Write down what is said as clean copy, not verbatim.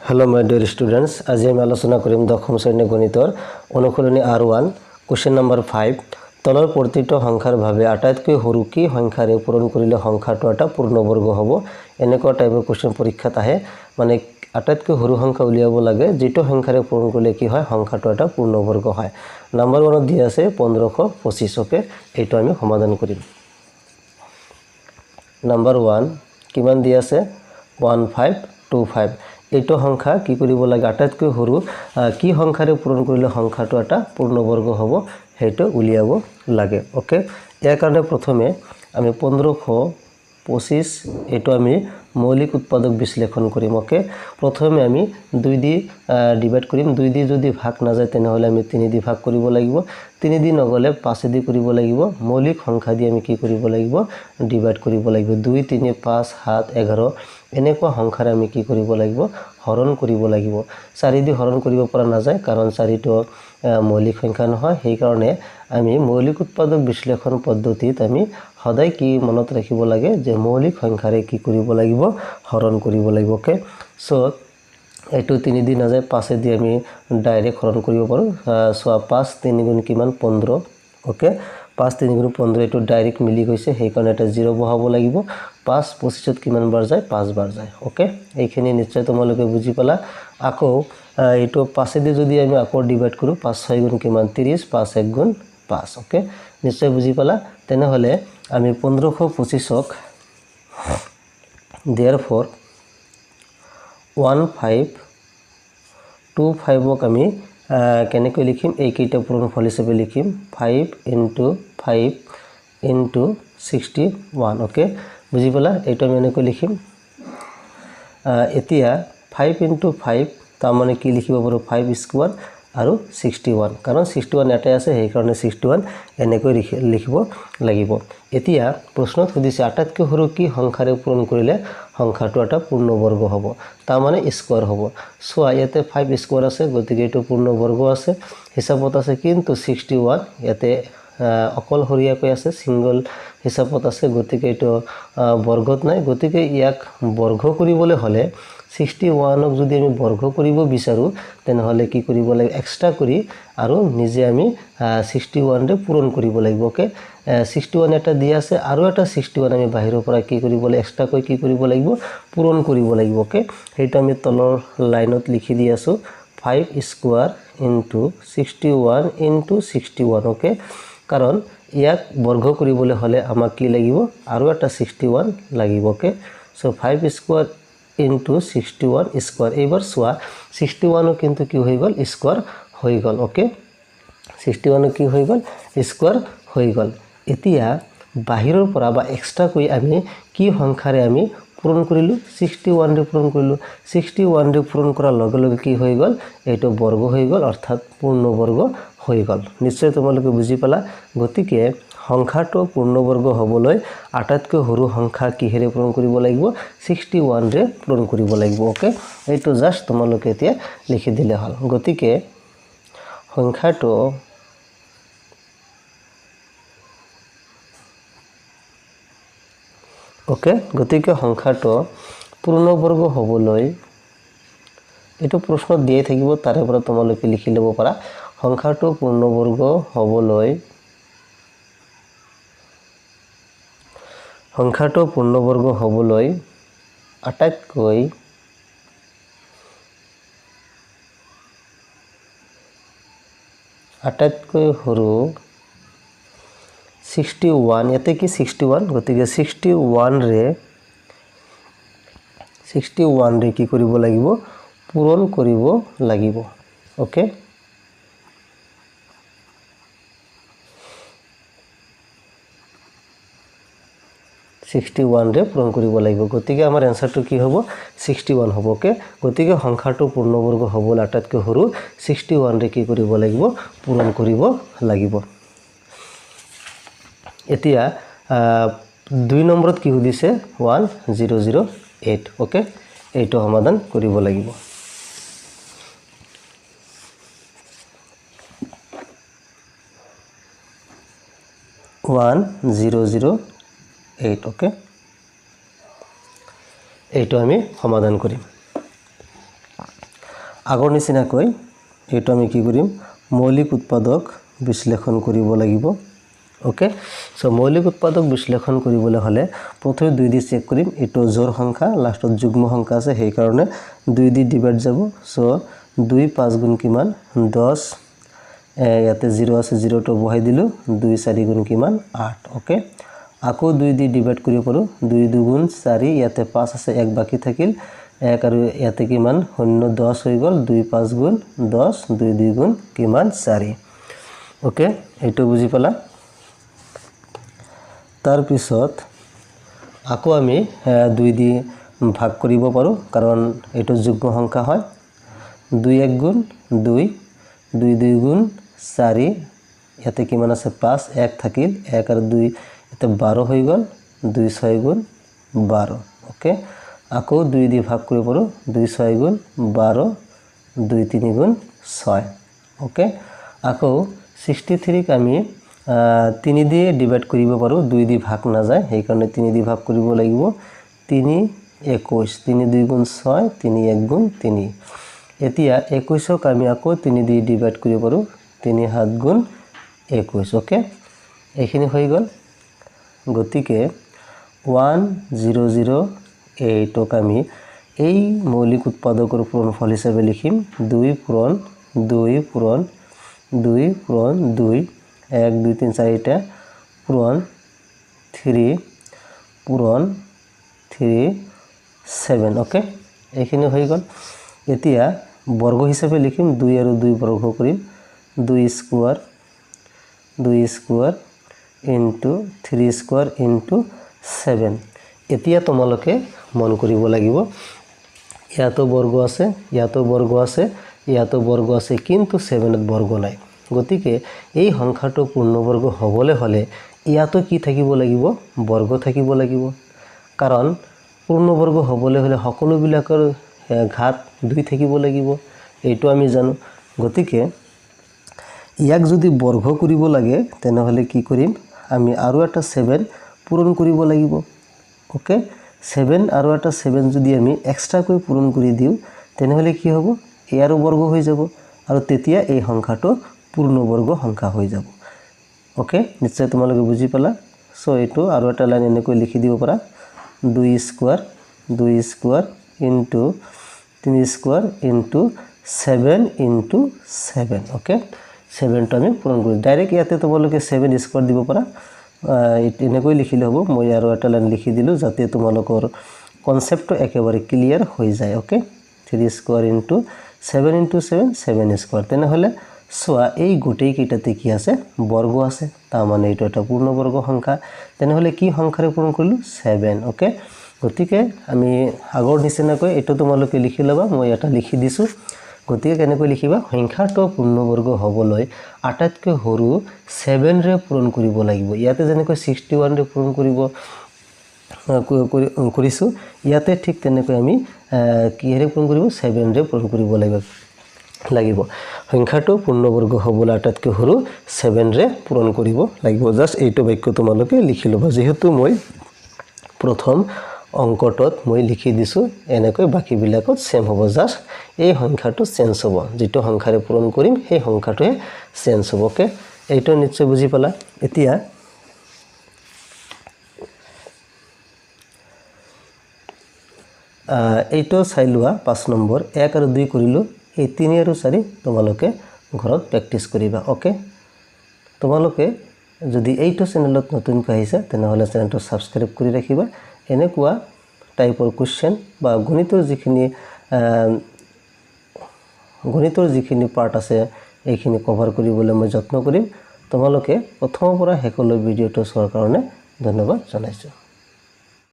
Hello my dear students, আজি আমি আলোচনা কৰিম দশম শ্ৰেণীৰ গণিতৰ অনুশীলনী R1 কোশ্চেন নম্বৰ 5 তলৰ প্ৰতিটো সংখ্যাৰ ভাৱে আটাইতকৈ সৰু কি সংখ্যাৰে পূৰণ কৰিলে সংখ্যাটো এটা পূৰ্ণবৰ্গ হ'ব এনেকুৱা টাইপৰ কোশ্চেন পৰীক্ষাত আহে মানে আটাইতকৈ সৰু সংখ্যা উলিয়াব লাগে যেটো সংখ্যাৰে পূৰণ কৰিলে কি হয় সংখ্যাটো এটা পূৰ্ণবৰ্গ হয় নম্বৰ 1 দিয়া আছে 1525 ওকে এইটো আমি সমাধান কৰিম নম্বৰ 1 কিমান দিয়া আছে 1525 এইটো সংখ্যা কি কৰিব লাগে আটাইতকৈ সৰু কি সংখ্যাৰে পূৰণ কৰিলে সংখ্যাটো এটা পূৰ্ণবৰ্গ হ'ব হেটো উলিয়াব লাগে ওকে ইয়াৰ কাৰণে প্ৰথমে আমি 1525 এটো আমি মৌলিক উৎপাদক বিশ্লেষণ কৰিম ওকে প্ৰথমে আমি 2 দি ডিভাইড কৰিম 2 দি যদি ভাগ না যায় তেনেহলে আমি 3 দি ভাগ কৰিব লাগিব 3 দি নগলে 5 দি কৰিব লাগিব মৌলিক সংখ্যা দি আমি কি কৰিব লাগিব ডিভাইড কৰিব লাগিব 2 3 5 7 11 এনেকুৱা সংখ্যাৰে আমি কি কৰিব লাগিব হৰণ কৰিব লাগিব 4 দি হৰণ কৰিব পৰা না যায় কাৰণ 4 টো মৌলিক সংখ্যা নহয় সেই কাৰণে আমি মৌলিক উৎপাদক বিশ্লেষণ পদ্ধতিত আমি সদায় কি মনত ৰাখিব লাগে যে মৌলিক সংখ্যাৰে কি কৰিব লাগিব হৰণ কৰিব লাগিব ওকে সো এটো 3 দি না যায় 5 দি আমি ডাইৰেক্ট হৰণ কৰিব পাৰো সো 5 3 গুণ কিমান 15 ওকে 5 3 গুণ 15 এটো ডাইৰেক্ট মিলি গৈছে সেই কাৰণে এটা 0 বহাব লাগিব 5 25 কিমান বাৰ যায় 5 বাৰ যায় ওকে এইখিনি নিশ্চয় তোমালোকে বুজি পালা আকৌ এটো 5 দি যদি আমি আকৌ ডিভাইড কৰো 5 6 গুণ কিমান 30 5 1 গুণ 5 ওকে নিশ্চয় বুজি পালা তেনেহলে আমি 1525ক therefore 1525ক আমি কেনেকৈ লিখিম এই কেইটা পূৰণফল হিচাপে লিখিম 5 into 5 into 61 ওকে বুজি পালা এইটো আমি এনেকৈ লিখিম এতিয়া 5 into 5 তাৰ মানে কি লিখিব পাৰো 5 স্কয়াৰ আৰু 61 কাৰণ 61 এটাই আছে সেই কাৰণে 61 এনেকৈ লিখিব লাগিব এতিয়া প্ৰশ্নত সুধিছে আটাইতকৈ সৰু কি সংখ্যাৰে পূৰণ কৰিলে সংখ্যাটো এটা পূৰ্ণবৰ্গ হ'ব তাৰ মানে স্কয়াৰ হ'ব সো ইয়াতে 5 স্কয়াৰ আছে গতিকে এটো পূৰ্ণবৰ্গ আছে হিচাপত আছে কিন্তু 61 ইয়াতে অকলহৰীয়াকৈ আছে সিঙ্গল হিচাপত আছে গতিকে এটো বৰ্গত নাই গতিকে ইয়াক বৰ্গ কৰিবলৈ হলে 61ক যদি আমি বৰ্গ কৰিব বিচাৰো তেনেহলে কি কৰিব লাগে এক্সট্ৰা কৰি আৰু নিজে আমি 61 ৰে পূৰণ কৰিব লাগিব ওকে 61 এটা দিয়া আছে আৰু এটা 61 আমি বাহিৰৰ পৰা কি কৰিব লাগে এক্সট্ৰা কৈ কি কৰিব লাগিব পূৰণ কৰিব লাগিব ওকে হেটো আমি তলৰ লাইনত লিখি দি আছো 5 স্কয়াৰ into 61 into 61 ওকে কাৰণ ইয়াক বৰ্গ কৰিবলৈ হলে আমাক কি লাগিব আৰু এটা 61 লাগিব okay so 5 square into 61 square এবাৰ সোয়া 61 কিন্তু কি হৈ গল স্কয়াৰ হৈ গল ওকে 61 কি হৈ গল স্কয়াৰ হৈ গল এতিয়া বাহিৰৰ পৰা বা এক্সট্ৰা কৈ আমি কি সংখ্যাৰে আমি পূৰণ কৰিলো 61 ৰে পূৰণ কৰিলো 61 ৰে পূৰণ কৰাৰ লগে লগে কি হৈ গল এটো বৰ্গ হৈ গল অৰ্থাৎ পূৰ্ণবৰ্গ হৈ গল নিশ্চয় তোমালোকে বুজি পালা গতিকে সংখ্যাটো পূৰ্ণবৰ্গ হ'বলৈ আটাইতকৈ সৰু সংখ্যা কিহেৰে পূৰণ কৰিব লাগিব 61 ৰে পূৰণ কৰিব লাগিব ওকে এইটো জাস্ট তোমালোকে এতিয়া লিখি দিলে হল গতিকে সংখ্যাটো ওকে গতিকে সংখ্যাটো পূৰ্ণবৰ্গ হ'বলৈ এটো প্ৰশ্ন দিয়ে থাকিব তাৰে পৰা তোমালোকে লিখি লব পাৰা সংখ্যাটো পূৰ্ণবৰ্গ হ'বলৈ আটাইতকৈ সৰু 61 ইয়াতে কি 61 গতিকে 61 ৰে কি কৰিব লাগিব পূৰণ কৰিব লাগিব ওকে ৰে পূৰণ কৰিব লাগিব গতিকে আমাৰ এনসাৰটো কি হ'ব 61 হ'ব ওকে গতিকে সংখ্যাটো পূৰ্ণবৰ্গ হ'বলৈ আটাইতকৈ সৰু 61 ৰে কি কৰিব লাগিব পূৰণ কৰিব লাগিব এতিয়া 2 নম্বৰত কি সুধিছে 1008 ওকে এইটো সমাধান কৰিব লাগিব 1008 ওকে এইটো আমি সমাধান কৰিম আগৰ নিচিনাকৈ এইটো আমি কি কৰিম মৌলিক উৎপাদক বিশ্লেষণ কৰিব লাগিব ওকে সো মৌলিক উৎপাদক বিশ্লেষণ কৰিবলৈ হলে প্ৰথমে 2 দি চেক কৰিম এটো জোড় সংখ্যা লাষ্টত যুগ্ম সংখ্যা আছে সেই কাৰণে 2 দি ডিভাইড যাব সো 2 5 গুণ কিমান 10 ইয়াতে 0 আছে 0 টো বহাই দিলো 2 4 গুণ কিমান 8 ওকে আকৌ 2 দি ডিভাইড কৰিব পাৰো 2 2 গুণ 4 ইয়াতে 5 আছে 1 বাকি থাকিল 1 আৰু ইয়াতে কিমান 0 10 হৈ গল 2 5 গুণ 10 2 2 গুণ কিমান 4 ওকে এইটো বুজি পালা তাৰ পিছত আকৌ আমি 2 দি ভাগ কৰিব পাৰো কাৰণ এটো যুগ্ম সংখ্যা হয় 2 1 গুণ 2 2 2 গুণ 4 ইয়াতে কিমান আছে 5 1 থাকিল 1 আৰু 2 এতে 12 হৈ গল 2 6 গুণ 12 ওকে আকৌ 2 দি ভাগ কৰিব পাৰো 2 6 গুণ 12 2 3 গুণ 6 ওকে আকৌ 63 ক আমি 3 দি ডিভাইড কৰিব পাৰো 2 দি ভাগ না যায় সেই কাৰণে 3 দি ভাগ কৰিব লাগিব 3 21 3 2 গুণ 6 3 1 গুণ 3 এতিয়া 21 ক আমি আকৌ 3 দি ডিভাইড কৰিব পাৰো 3 7 গুণ 21 ওকে এইখিনি হৈ গল গতিকে 1008 ক আমি এই মৌলিক উৎপাদকৰ পূৰণফল হিচাপে লিখিম 2 পূৰণ 2 পূৰণ 2 পূৰণ 2 1 2 3 4 টা পূৰণ 3 পূৰণ 3 7 ওকে এইখিনি হৈ গল এতিয়া বৰ্গ হিচাপে লিখিম 2 আৰু 2 বৰ্গ কৰিম 2 স্কয়াৰ ইনটু 3 স্কয়াৰ ইনটু 7 এতিয়া তোমালোকে মন কৰিব লাগিব ইয়াতো বৰ্গ আছে ইয়াতো বৰ্গ আছে ইয়াতো বৰ্গ আছে কিন্তু 7 ত বৰ্গ নাই গতিকে এই সংখ্যাটো পূৰ্ণবৰ্গ হ'বলে হলে ইয়াতো কি থাকিব লাগিব বৰ্গ থাকিব লাগিব কাৰণ পূৰ্ণবৰ্গ হ'বলে হলে সকলো বিলাকৰ ঘাত 2 থাকিব লাগিব এইটো আমি জানো গতিকে ইয়াক যদি বৰ্গ কৰিব লাগে তেনেহলে কি কৰিম আমি আৰু এটা 7 পূৰণ কৰিব লাগিব ওকে 7 আৰু এটা 7 যদি আমি এক্সট্ৰা কৈ পূৰণ কৰি দিও তেনেহলে কি হ'ব ইয়াৰো বৰ্গ হৈ যাব আৰু তেতিয়া এই সংখ্যাটো পূৰ্ণবৰ্গ সংখ্যা হৈ যাব ওকে নিশ্চয় তোমালোকে বুজি পালা সো এটো আৰু এটা লাইন এনেকৈ লিখি দিব পাৰা 2 square into 3 square into 7 into 7 okay 7 টো আমি পূৰণ কৰি ডাইৰেক্ট ইয়াতে তোমালোকে 7 স্কয়াৰ দিব পাৰা এনেকৈ লিখিলে হ'ব মই আৰু এটা লাইন লিখি দিলো যাতে তোমালোকৰ কনসেপ্টটো একেবাৰে ক্লিয়াৰ হৈ যায় okay 3 square into 7 into 7 7 square তেনেহলে সোয়া এই গোটেই কিটাতে কি আছে বৰ্গ আছে তা মানে এটা এটা পূৰ্ণবৰ্গ সংখ্যা তেনেহলে কি সংখ্যাৰে পূৰণ কৰিলো 7 ওকে গতিকে আমি আগৰ নিচিনাকৈ এটো তোমালোকে লিখি লবা মই এটা লিখি দিছো গতিকে কেনেকৈ লিখিবা সংখ্যাটো পূৰ্ণবৰ্গ হ'বলৈ আটাইতকৈ সৰু 7 ৰে পূৰণ কৰিব লাগিব ইয়াতে যেনেকৈ 61 ৰে পূৰণ কৰিছো ইয়াতে ঠিক তেনেকৈ আমি কিহেৰে পূৰণ কৰিব 7 ৰে পূৰণ কৰিব লাগিব সংখ্যাটো পূৰ্ণবৰ্গ হ'বলৈ আটাইতকৈ সৰু 7 ৰে পূৰণ কৰিব লাগিব জাস্ট এইটো বাক্য তোমালোকে লিখি লবা যেহেতু মই প্ৰথম অংকটোত মই লিখি দিছো এনেকৈ বাকি বিলাকত সেম হ'ব জাস্ট এই সংখ্যাটো চেঞ্জ হ'ব যেটো সংখ্যাৰে পূৰণ কৰিম সেই সংখ্যাটোৱে চেঞ্জ হ'ব ওকে এইটো নিশ্চয় বুজি পালা এতিয়া এইটো চাই লোৱা 5 নম্বৰ 1 আৰু 2 কৰিলো এই 3 আৰু 4 তোমালোকে ঘৰত প্ৰেক্টিস কৰিবা ওকে তোমালোকে যদি এইটো চেনেলত নতুন আহিছা তেনেহলে চেনেলটো সাবস্ক্ৰাইব কৰি ৰাখিবা এনেকুৱা টাইপৰ কোৱেশ্চন বা গণিতৰ যিখিনি পাৰ্ট আছে এইখিনি কভাৰ কৰিবলৈ মই যত্ন কৰিম তোমালোকে প্ৰথমৰ পৰা শেষলৈ ভিডিওটো চোৱাৰ কাৰণে ধন্যবাদ জনাইছো